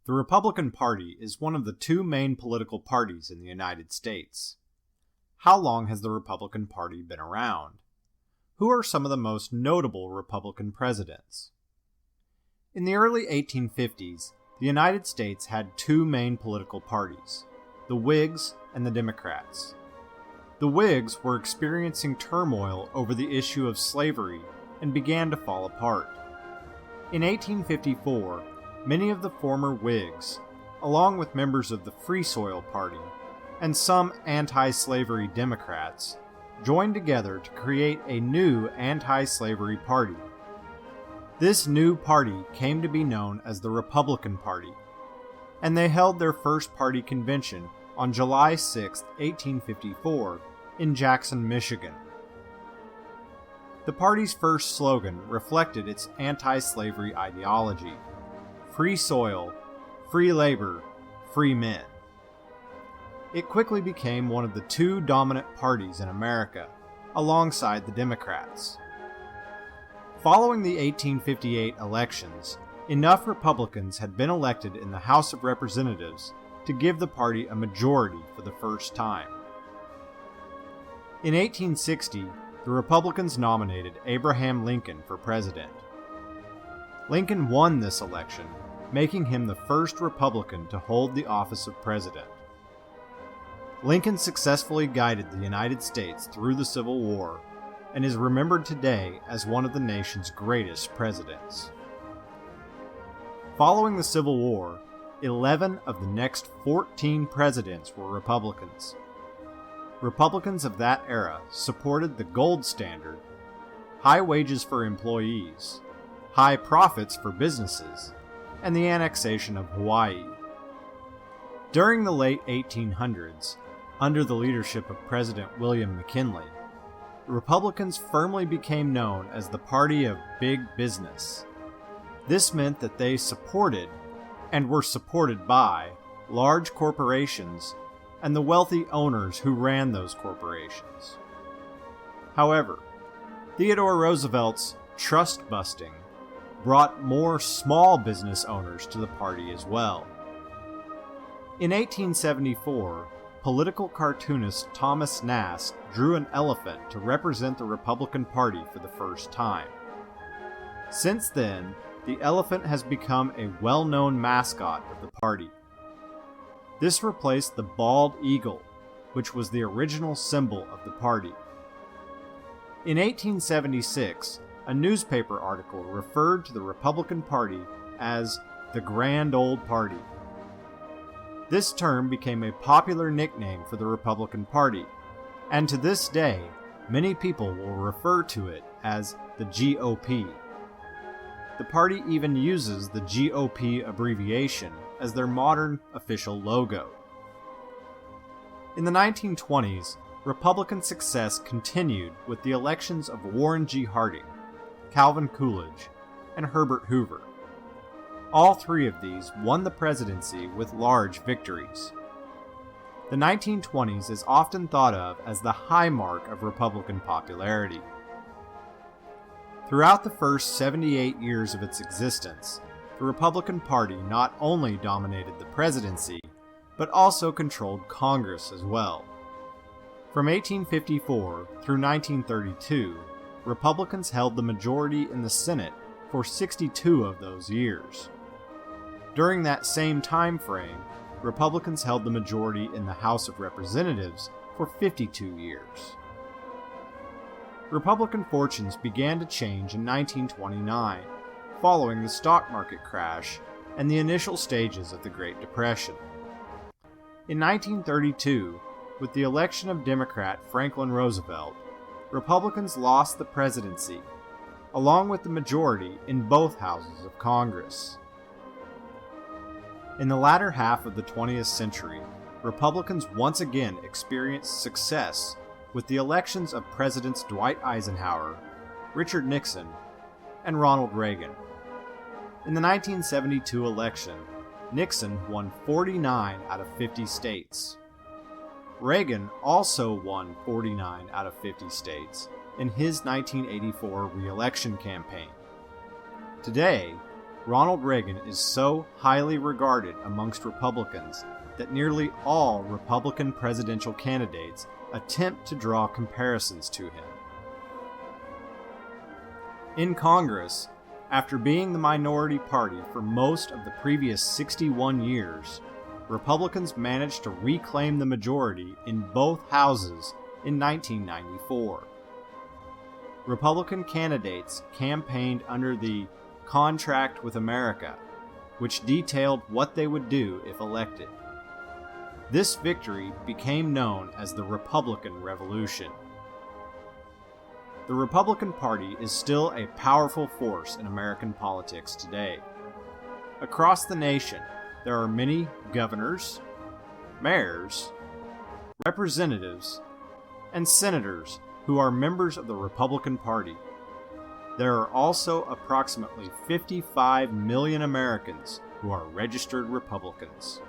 The Republican Party is one of the two main political parties in the United States. How long has the Republican Party been around? Who are some of the most notable Republican presidents? In the early 1850s, the United States had two main political parties, the Whigs and the Democrats. The Whigs were experiencing turmoil over the issue of slavery and began to fall apart. In 1854, many of the former Whigs, along with members of the Free Soil Party and some anti-slavery Democrats, joined together to create a new anti-slavery party. This new party came to be known as the Republican Party, and they held their first party convention on July 6, 1854, in Jackson, Michigan. The party's first slogan reflected its anti-slavery ideology: free soil, free labor, free men. It quickly became one of the two dominant parties in America, alongside the Democrats. Following the 1858 elections, enough Republicans had been elected in the House of Representatives to give the party a majority for the first time. In 1860, the Republicans nominated Abraham Lincoln for president. Lincoln won this election, making him the first Republican to hold the office of president. Lincoln successfully guided the United States through the Civil War and is remembered today as one of the nation's greatest presidents. Following the Civil War, 11 of the next 14 presidents were Republicans. Republicans of that era supported the gold standard, high wages for employees, high profits for businesses, and the annexation of Hawaii. During the late 1800s, under the leadership of President William McKinley, the Republicans firmly became known as the party of big business. This meant that they supported, and were supported by, large corporations and the wealthy owners who ran those corporations. However, Theodore Roosevelt's trust-busting brought more small business owners to the party as well. In 1874, political cartoonist Thomas Nast drew an elephant to represent the Republican Party for the first time. Since then, the elephant has become a well-known mascot of the party. This replaced the bald eagle, which was the original symbol of the party. In 1876, a newspaper article referred to the Republican Party as the Grand Old Party. This term became a popular nickname for the Republican Party, and to this day, many people will refer to it as the GOP. The party even uses the GOP abbreviation as their modern official logo. In the 1920s, Republican success continued with the elections of Warren G. Harding, Calvin Coolidge, and Herbert Hoover. All three of these won the presidency with large victories. The 1920s is often thought of as the high mark of Republican popularity. Throughout the first 78 years of its existence, the Republican Party not only dominated the presidency, but also controlled Congress as well. From 1854 through 1932, Republicans held the majority in the Senate for 62 of those years. During that same time frame, Republicans held the majority in the House of Representatives for 52 years. Republican fortunes began to change in 1929, following the stock market crash and the initial stages of the Great Depression. In 1932, with the election of Democrat Franklin Roosevelt, Republicans lost the presidency, along with the majority in both houses of Congress. In the latter half of the 20th century, Republicans once again experienced success with the elections of Presidents Dwight Eisenhower, Richard Nixon, and Ronald Reagan. In the 1972 election, Nixon won 49 out of 50 states. Reagan also won 49 out of 50 states in his 1984 re-election campaign. Today, Ronald Reagan is so highly regarded amongst Republicans that nearly all Republican presidential candidates attempt to draw comparisons to him. In Congress, after being the minority party for most of the previous 61 years, Republicans managed to reclaim the majority in both houses in 1994. Republican candidates campaigned under the Contract with America, which detailed what they would do if elected. This victory became known as the Republican Revolution. The Republican Party is still a powerful force in American politics today. Across the nation, there are many governors, mayors, representatives, and senators who are members of the Republican Party. There are also approximately 55 million Americans who are registered Republicans.